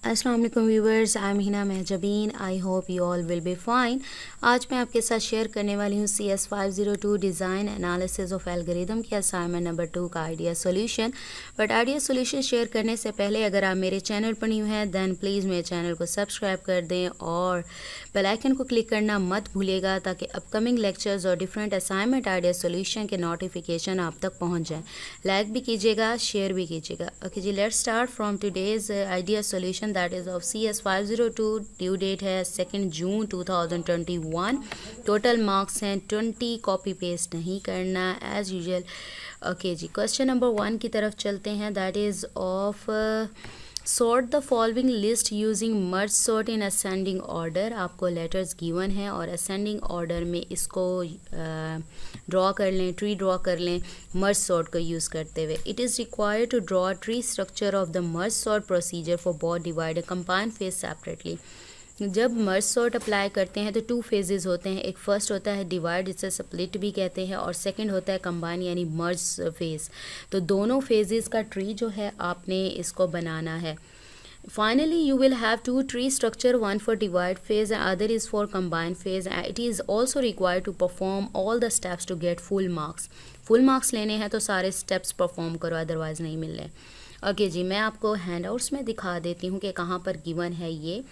अस्सलाम वालेकुम viewers, I am Hina Mahjabeen. I hope you all will be fine. आज मैं आपके साथ शेयर करने वाली हूँ CS502 design analysis of algorithm के असाइनमेंट नंबर 2 का idea solution. But idea solution share करने से पहले अगर आप मेरे चैनल पर न्यू हैं दैन प्लीज़ मेरे चैनल को सब्सक्राइब कर दें और बेल आइकन को क्लिक करना मत भूलिएगा ताकि अपकमिंग लेक्चर्स और डिफरेंट असाइनमेंट आइडिया सॉल्यूशन के नोटिफिकेशन आप तक पहुँच जाएँ। लाइक भी कीजिएगा, शेयर भी कीजिएगा। ओके जी, let's start from today's idea solution that is of CS502। Due date है 2 जून 2021। टोटल मार्क्स हैं 20। कॉपी पेस्ट नहीं करना एज यूजुअल। ओके जी, क्वेश्चन नंबर 1 की तरफ चलते हैं। That is of sort the following list using merge sort in ascending order. आपको letters given हैं और असेंडिंग ऑर्डर में इसको ड्रॉ कर लें, ट्री ड्रॉ कर लें मर्ज सॉर्ट को यूज़ करते हुए। It is required to draw tree structure of the merge sort procedure for both divide combine phase separately. जब मर्ज सॉर्ट अप्लाई करते हैं तो 2 फेजेस होते हैं। एक फर्स्ट होता है डिवाइड, जिसे स्प्लिट भी कहते हैं, और सेकंड होता है कंबाइन यानी मर्ज फेज। तो दोनों फेजेस का ट्री जो है आपने इसको बनाना है। Finally, you will have 2 tree structure, one for divide phase and other is for combine phase. And it is also required to perform all the steps to get full marks. Full marks लेने हैं तो सारे steps perform करो, otherwise नहीं मिल रहे। Okay जी, मैं आपको handouts में दिखा देती हूँ कि कहाँ पर गिवन है ये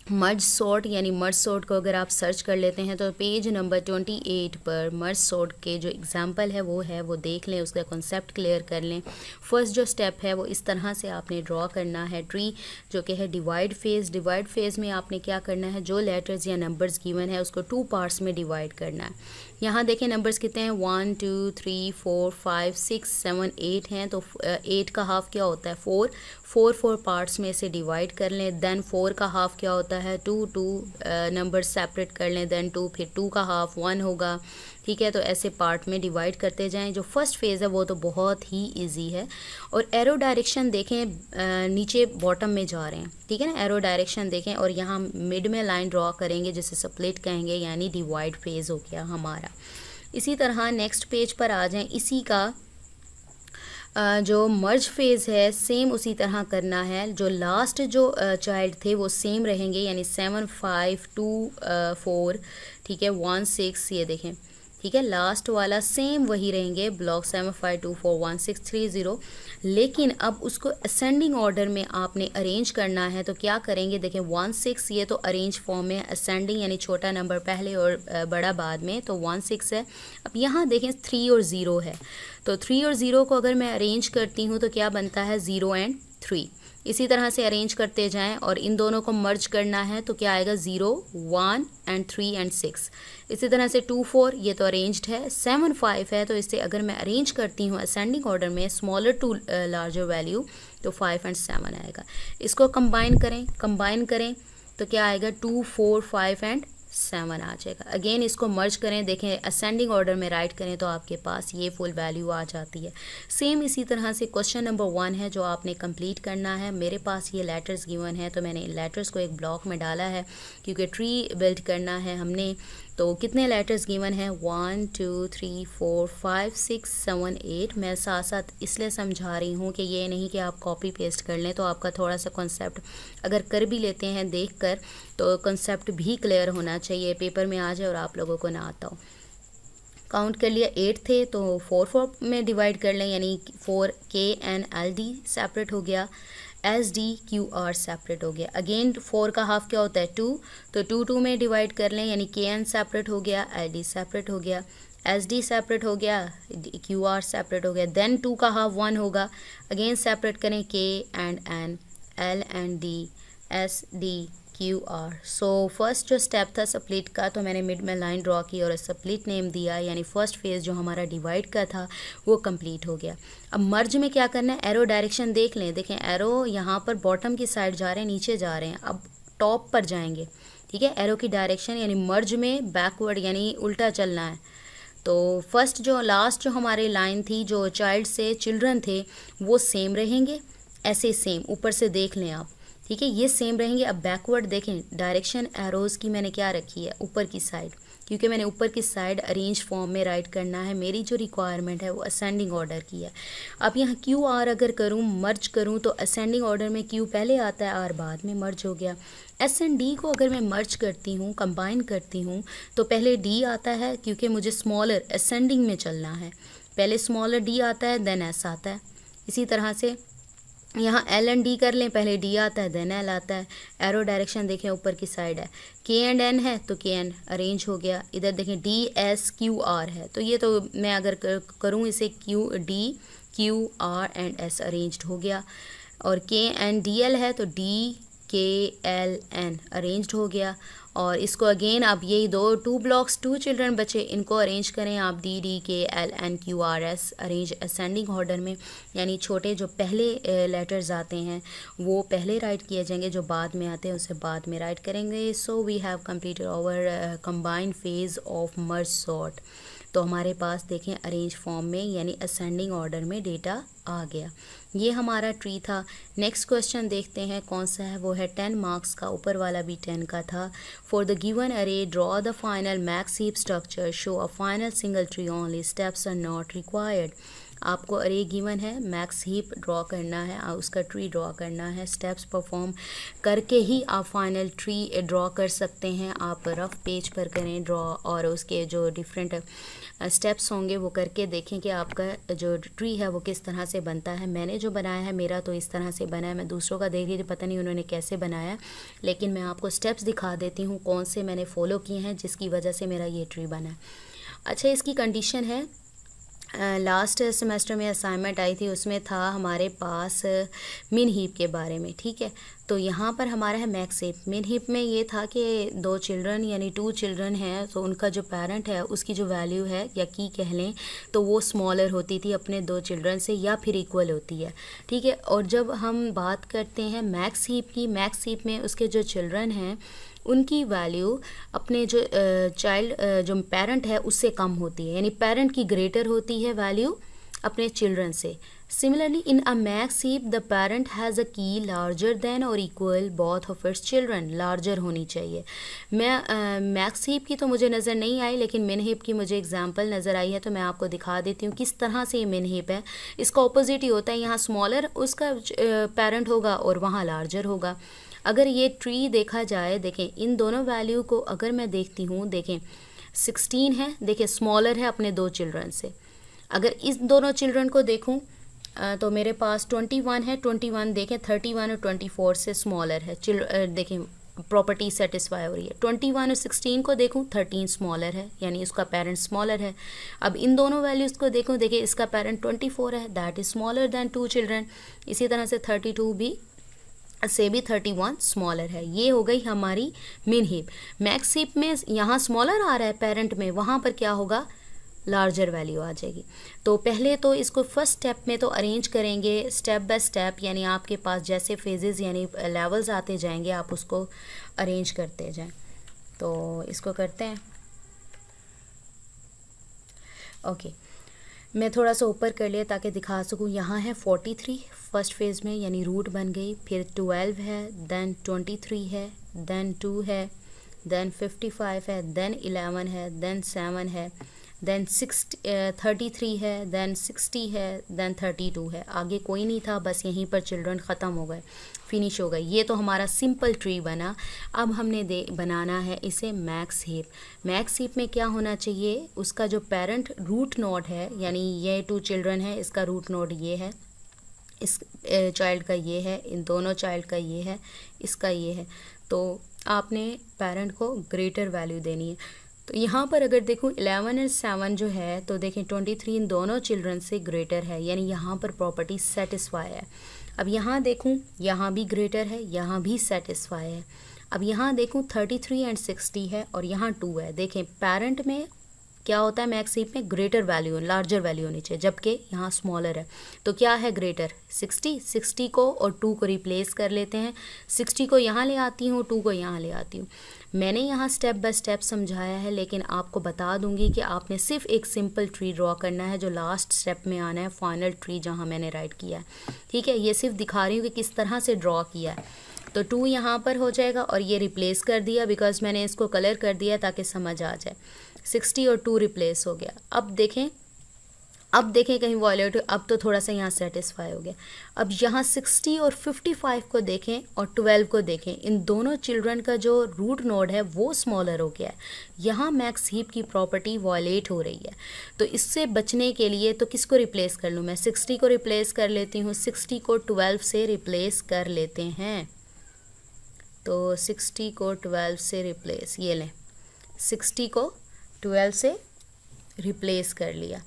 मर्ज सॉर्ट। यानी मर्ज सॉर्ट को अगर आप सर्च कर लेते हैं तो पेज नंबर 28 पर मर्ज सॉर्ट के जो एग्जांपल है वो देख लें, उसका कॉन्सेप्ट क्लियर कर लें। फर्स्ट जो स्टेप है वो इस तरह से आपने ड्रॉ करना है ट्री, जो कि है डिवाइड फेज। डिवाइड फेज में आपने क्या करना है, जो लेटर्स या नंबर्स गिवन है उसको 2 पार्ट्स में डिवाइड करना है। यहाँ देखें नंबर्स कितने हैं, 1 2 3 4 5 6 7 8 हैं। तो 8 का हाफ क्या होता है, 4 पार्ट्स में से डिवाइड कर लें। देन 4 का हाफ क्या होता है, 2 नंबर सेपरेट कर लें। देन 2, फिर 2 का हाफ 1 होगा। ठीक है, तो ऐसे पार्ट में डिवाइड करते जाएं। जो फर्स्ट फेज़ है वो तो बहुत ही इजी है। और एरो डायरेक्शन देखें, नीचे बॉटम में जा रहे हैं, ठीक है ना। एरो डायरेक्शन देखें और यहाँ मिड में लाइन ड्रॉ करेंगे जिसे स्प्लिट कहेंगे, यानी डिवाइड फेज़ हो गया हमारा। इसी तरह नेक्स्ट पेज पर आ जाएं। इसी का जो मर्ज फेज़ है सेम उसी तरह करना है। जो लास्ट जो चाइल्ड थे वो सेम रहेंगे, यानी 7 5 2 4, ठीक है, 1 6, ये देखें, ठीक है, लास्ट वाला सेम वही रहेंगे, ब्लॉक 7 5 2 4 1 6 3 0। लेकिन अब उसको असेंडिंग ऑर्डर में आपने अरेंज करना है। तो क्या करेंगे, देखें 1 6 ये तो अरेंज फॉर्म में असेंडिंग, यानी छोटा नंबर पहले और बड़ा बाद में, तो 1 6 है। अब यहाँ देखें 3 और 0 है, तो 3 और 0 को अगर मैं अरेंज करती हूँ तो क्या बनता है, 0 एंड 3। इसी तरह से अरेंज करते जाएं और इन दोनों को मर्ज करना है तो क्या आएगा, 0 1 एंड 3 एंड 6। इसी तरह से 2 4 ये तो अरेंज्ड है। 7 5 है, तो इससे अगर मैं अरेंज करती हूँ असेंडिंग ऑर्डर में स्मॉलर टू लार्जर वैल्यू, तो 5 एंड 7 आएगा। इसको कंबाइन करें तो क्या आएगा, 2 4 5 एंड 7 आ जाएगा। अगेन इसको मर्ज करें, देखें असेंडिंग ऑर्डर में राइट करें तो आपके पास ये फुल वैल्यू आ जाती है। सेम इसी तरह से क्वेश्चन नंबर 1 है जो आपने कंप्लीट करना है। मेरे पास ये लेटर्स गिवन है तो मैंने लेटर्स को एक ब्लॉक में डाला है क्योंकि ट्री बिल्ड करना है हमने। तो कितने लेटर्स गिवन हैं, 1 2 3 4 5 6 7 8। मैं साथ साथ इसलिए समझा रही हूँ कि ये नहीं कि आप कॉपी पेस्ट कर लें, तो आपका थोड़ा सा कॉन्सेप्ट अगर कर भी लेते हैं देख कर तो कॉन्सेप्ट भी क्लियर होना चाहिए, पेपर में आ जाए और आप लोगों को ना आता हो। काउंट कर लिया 8 थे तो 4 में डिवाइड कर लें, यानी 4 KNLD सेपरेट हो गया, SDQR सेपरेट हो गया। अगेन 4 का हाफ क्या होता है, 2, तो 2 में डिवाइड कर लें, यानी KN सेपरेट हो गया, LD सेपरेट हो गया, SD सेपरेट हो गया, QR सेपरेट हो गया। देन 2 का हाफ 1 होगा, अगेन सेपरेट करें, K and N, L and D, SDQR। So first जो स्टेप था स्प्लिट का, तो मैंने मिड में लाइन ड्रॉ की और स्प्लिट नेम दिया, यानी फर्स्ट फेज़ जो हमारा डिवाइड का था वो कंप्लीट हो गया। अब मर्ज में क्या करना है, एरो डायरेक्शन देख लें, देखें एरो यहाँ पर बॉटम की साइड जा रहे हैं, नीचे जा रहे हैं। अब टॉप पर जाएंगे, ठीक है, एरो की डायरेक्शन यानी मर्ज में बैकवर्ड यानी उल्टा चलना है। तो फर्स्ट जो लास्ट जो हमारी लाइन थी, जो चाइल्ड से चिल्ड्रन थे वो सेम रहेंगे, ऐसे सेम ऊपर से देख लें आप, ठीक है, ये सेम रहेंगे। अब बैकवर्ड देखें, डायरेक्शन एरोज़ की मैंने क्या रखी है, ऊपर की साइड, क्योंकि मैंने ऊपर की साइड अरेंज फॉर्म में राइट करना है। मेरी जो रिक्वायरमेंट है वो असेंडिंग ऑर्डर की है। अब यहाँ क्यू आर अगर करूँ, मर्ज करूँ, तो असेंडिंग ऑर्डर में क्यू पहले आता है, आर बाद में मर्ज हो गया। एस एंड डी को अगर मैं मर्ज करती हूँ, कंबाइन करती हूँ, तो पहले डी आता है, क्योंकि मुझे स्मॉलर असेंडिंग में चलना है। पहले स्मॉलर डी आता है, देन एस आता है। इसी तरह से यहाँ एल एंड डी कर लें, पहले डी आता है, देन एल आता है। एरो डायरेक्शन देखें ऊपर की साइड है, के एंड एन है तो के एंड अरेंज हो गया। इधर देखें डी एस क्यू आर है, तो ये तो मैं अगर करूँ इसे Q D Q R and S arranged हो गया। और के एन डी एल है तो D K L N arranged हो गया। और इसको अगेन आप यही टू ब्लॉक्स, 2 चिल्ड्रन बचे, इनको अरेंज करें आप D D K L N Q R S arrange ascending order में, यानी छोटे जो पहले लेटर्स आते हैं वो पहले राइट किए जाएंगे, जो बाद में आते हैं उसे बाद में राइट करेंगे। So we have completed our combined phase of merge sort. तो हमारे पास देखें अरेंज फॉर्म में यानी असेंडिंग ऑर्डर में डेटा आ गया। ये हमारा ट्री था। नेक्स्ट क्वेश्चन देखते हैं कौन सा है, वो है 10 मार्क्स का, ऊपर वाला भी 10 का था। For the given array draw the final max heap structure, show a final single tree only, steps are not required. आपको अरे गिवन है, मैक्स हीप ड्रॉ करना है, उसका ट्री ड्रॉ करना है। स्टेप्स परफॉर्म करके ही आप फाइनल ट्री ड्रॉ कर सकते हैं। आप रफ पेज पर करें ड्रॉ, और उसके जो डिफरेंट स्टेप्स होंगे वो करके देखें कि आपका जो ट्री है वो किस तरह से बनता है। मैंने जो बनाया है मेरा तो इस तरह से बना है। मैं दूसरों का देख रही थी, पता नहीं उन्होंने कैसे बनाया, लेकिन मैं आपको स्टेप्स दिखा देती हूँ कौन से मैंने फॉलो किए हैं जिसकी वजह से मेरा ये ट्री बना है। अच्छा, इसकी कंडीशन है, लास्ट सेमेस्टर में असाइनमेंट आई थी, उसमें था हमारे पास मिन हीप के बारे में, ठीक है। तो यहाँ पर हमारा है मैक्स हीप। मिन हीप में ये था कि 2 चिल्ड्रन यानी 2 चिल्ड्रन हैं, तो उनका जो पेरेंट है उसकी जो वैल्यू है या की कह लें तो वो स्मॉलर होती थी अपने 2 चिल्ड्रन से, या फिर इक्वल होती है, ठीक है। और जब हम बात करते हैं मैक्स हीप की, मैक्स हीप में उसके जो चिल्ड्रन हैं उनकी वैल्यू अपने जो चाइल्ड जो पेरेंट है उससे कम होती है, यानी पेरेंट की ग्रेटर होती है वैल्यू अपने चिल्ड्रन से। Similarly in a max heap the parent has a की लार्जर देन और equal both of its children, larger होनी चाहिए। मैं मैक्स हीप की तो मुझे नज़र नहीं आई, लेकिन मिन हीप की मुझे एग्जांपल नज़र आई है, तो मैं आपको दिखा देती हूँ किस तरह से ये मिन हीप है। इसका ऑपोजिट ही होता है, यहाँ स्मॉलर उसका पेरेंट होगा और वहाँ लार्जर होगा। अगर ये ट्री देखा जाए, देखें इन दोनों वैल्यू को अगर मैं देखती हूँ, देखें 16 है, देखें स्मॉलर है अपने 2 चिल्ड्रन से। अगर इस दोनों चिल्ड्रन को देखूँ तो मेरे पास 21 है, 21 देखें 31 और 24 से स्मॉलर है। देखें प्रॉपर्टी सेटिस्फाई हो रही है। 21 और 16 को देखूँ 13 स्मॉलर है, यानी उसका पेरेंट स्मॉलर है। अब इन दोनों वैल्यूज़ को देखूँ, देखिए इसका पेरेंट 24 है, that is smaller than 2 children. इसी तरह से 32 भी से भी 31 स्मॉलर है। ये हो गई हमारी मिन हीप। मैक्स हीप में यहाँ स्मॉलर आ रहा है पेरेंट में, वहाँ पर क्या होगा, लार्जर वैल्यू आ जाएगी। तो पहले तो इसको फर्स्ट स्टेप में तो अरेंज करेंगे स्टेप बाय स्टेप, यानी आपके पास जैसे फेजेस यानी लेवल्स आते जाएंगे आप उसको अरेंज करते जाएं। तो इसको करते हैं, ओके। मैं थोड़ा सा ऊपर कर लिया ताकि दिखा सकूँ। यहाँ है 43 फर्स्ट फेज़ में, यानी रूट बन गई। फिर 12 है, देन 23 है, देन 2 है, देन 55 है, देन 11 है, देन 7 है, देन 33 है, देन 60 है, देन 32 है। आगे कोई नहीं था, बस यहीं पर चिल्ड्रन ख़त्म हो गए, फिनिश हो गए। ये तो हमारा सिंपल ट्री बना। अब हमने बनाना है इसे मैक्स हीप। मैक्स हीप में क्या होना चाहिए, उसका जो पेरेंट रूट नोड है, यानी ये 2 चिल्ड्रन है, इसका रूट नोड ये है, इस चाइल्ड का ये है, इन दोनों चाइल्ड का ये है, इसका ये है। तो आपने पेरेंट को ग्रेटर वैल्यू देनी है। तो यहाँ पर अगर देखूँ 11 और 7 जो है, तो देखें 23 इन दोनों चिल्ड्रन से ग्रेटर है, यानी यहाँ पर प्रॉपर्टी सेटिस्फाई है। अब यहाँ देखूँ, यहाँ भी ग्रेटर है, यहाँ भी सेटिस्फाई है। अब यहाँ देखूँ 33 एंड 60 है और यहाँ 2 है। देखें पेरेंट में क्या होता है, मैक्स हीप में ग्रेटर वैल्यू, लार्जर वैल्यू होनी चाहिए, जबकि यहाँ स्मॉलर है। तो क्या है ग्रेटर, 60 को और 2 को रिप्लेस कर लेते हैं। 60 को यहाँ ले आती हूँ, 2 को यहाँ ले आती हूँ। मैंने यहाँ स्टेप बाय स्टेप समझाया है, लेकिन आपको बता दूंगी कि आपने सिर्फ एक सिंपल ट्री ड्रॉ करना है जो लास्ट स्टेप में आना है, फाइनल ट्री जहाँ मैंने राइट किया है, ठीक है। ये सिर्फ दिखा रही हूँ कि किस तरह से ड्रॉ किया है। तो 2 यहाँ पर हो जाएगा और ये रिप्लेस कर दिया बिकॉज मैंने इसको कलर कर दिया ताकि समझ आ जाए। 60 और 2 रिप्लेस हो गया। अब देखें कहीं वॉयलेट, अब तो थोड़ा सा यहाँ सेटिस्फाई हो गया। अब यहाँ 60 और 55 को देखें और 12 को देखें, इन दोनों चिल्ड्रन का जो रूट नोड है वो स्मॉलर हो गया है। यहाँ मैक्स हीप की प्रॉपर्टी वॉयलेट हो रही है। तो इससे बचने के लिए तो किसको रिप्लेस कर लूँ मैं? 60 को रिप्लेस कर लेती हूँ। 60 को 12 से रिप्लेस कर लेते हैं। तो 60 को 12 से रिप्लेस, ये लें 60 को 12 से रिप्लेस कर लिया।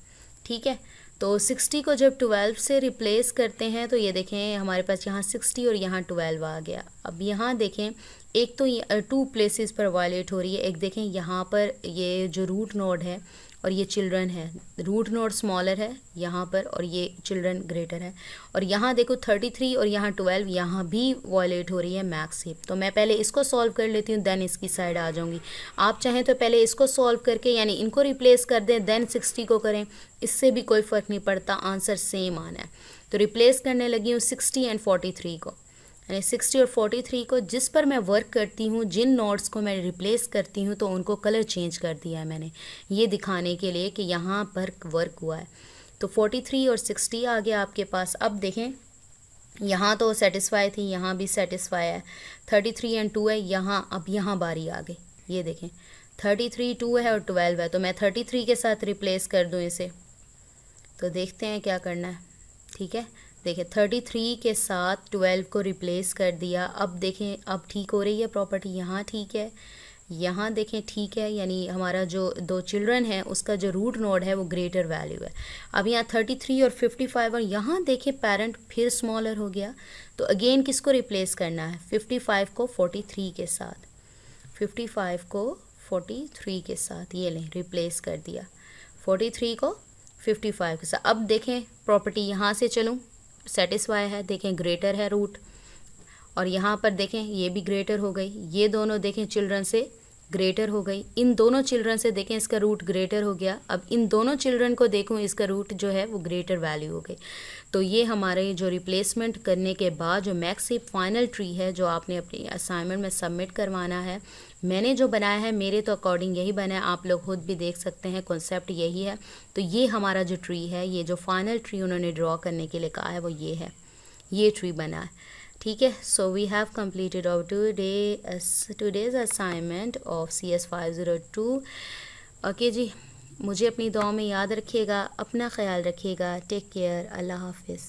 ठीक है, तो 60 को जब 12 से रिप्लेस करते हैं तो ये देखें हमारे पास यहाँ 60 और यहाँ 12 आ गया। अब यहाँ देखें एक तो 2 प्लेसेस पर वायलेट हो रही है। एक देखें यहाँ पर ये जो रूट नोड है और ये चिल्ड्रन है, रूट नोड स्मॉलर है यहाँ पर और ये चिल्ड्रन ग्रेटर है। और यहाँ देखो 33 और यहाँ 12, यहाँ भी वॉयलेट हो रही है मैक्स हीप। तो मैं पहले इसको सॉल्व कर लेती हूँ, देन इसकी साइड आ जाऊँगी। आप चाहें तो पहले इसको सॉल्व करके यानी इनको रिप्लेस कर दें, देन 60 को करें, इससे भी कोई फ़र्क नहीं पड़ता, आंसर सेम आना है। तो रिप्लेस करने लगी हूँ 60 एंड 43 को, यानी 60 और 43 को जिस पर मैं वर्क करती हूँ, जिन नोड्स को मैं रिप्लेस करती हूँ तो उनको कलर चेंज कर दिया है मैंने, ये दिखाने के लिए कि यहाँ पर वर्क हुआ है। तो 43 और 60 आ गया आपके पास। अब देखें यहाँ तो सेटिस्फाई थी, यहाँ भी सेटिस्फाई है। 33 एंड 2 है यहाँ, अब यहाँ बारी आ गई। ये देखें 33 2 है और 12 है, तो मैं 33 के साथ रिप्लेस कर दूँ इसे। तो देखते हैं क्या करना है। ठीक है, देखें 33 के साथ 12 को रिप्लेस कर दिया। अब देखें अब ठीक हो रही है प्रॉपर्टी, यहाँ ठीक है, यहाँ देखें ठीक है, यानी हमारा जो 2 चिल्ड्रन है उसका जो रूट नोड है वो ग्रेटर वैल्यू है। अब यहाँ 33 और 55 और यहाँ देखें पेरेंट फिर स्मॉलर हो गया। तो अगेन किसको रिप्लेस करना है? 55 को 43 के साथ, 55 को 43 के साथ, ये लें रिप्लेस कर दिया 43 को 55 के साथ। अब देखें प्रॉपर्टी यहाँ से चलूँ, सेटिस्फाई है, देखें ग्रेटर है रूट, और यहाँ पर देखें ये भी ग्रेटर हो गई, ये दोनों देखें चिल्ड्रन से ग्रेटर हो गई, इन दोनों चिल्ड्रन से देखें इसका रूट ग्रेटर हो गया। अब इन दोनों चिल्ड्रन को देखूँ, इसका रूट जो है वो ग्रेटर वैल्यू हो गई। तो ये हमारे जो रिप्लेसमेंट करने के बाद जो मैक्स हीप फाइनल ट्री है जो आपने अपनी असाइनमेंट में सबमिट करवाना है, मैंने जो बनाया है मेरे तो अकॉर्डिंग यही बना है, आप लोग खुद भी देख सकते हैं, कॉन्सेप्ट यही है। तो ये हमारा जो ट्री है, ये जो फाइनल ट्री उन्होंने ड्रॉ करने के लिए कहा है वो ये है, ये ट्री बना है। ठीक है, so we have completed our today's assignment of CS 502। Okay जी, मुझे अपनी दुआ में याद रखिएगा, अपना ख्याल रखिएगा, टेक केयर, अल्लाह हाफिज़।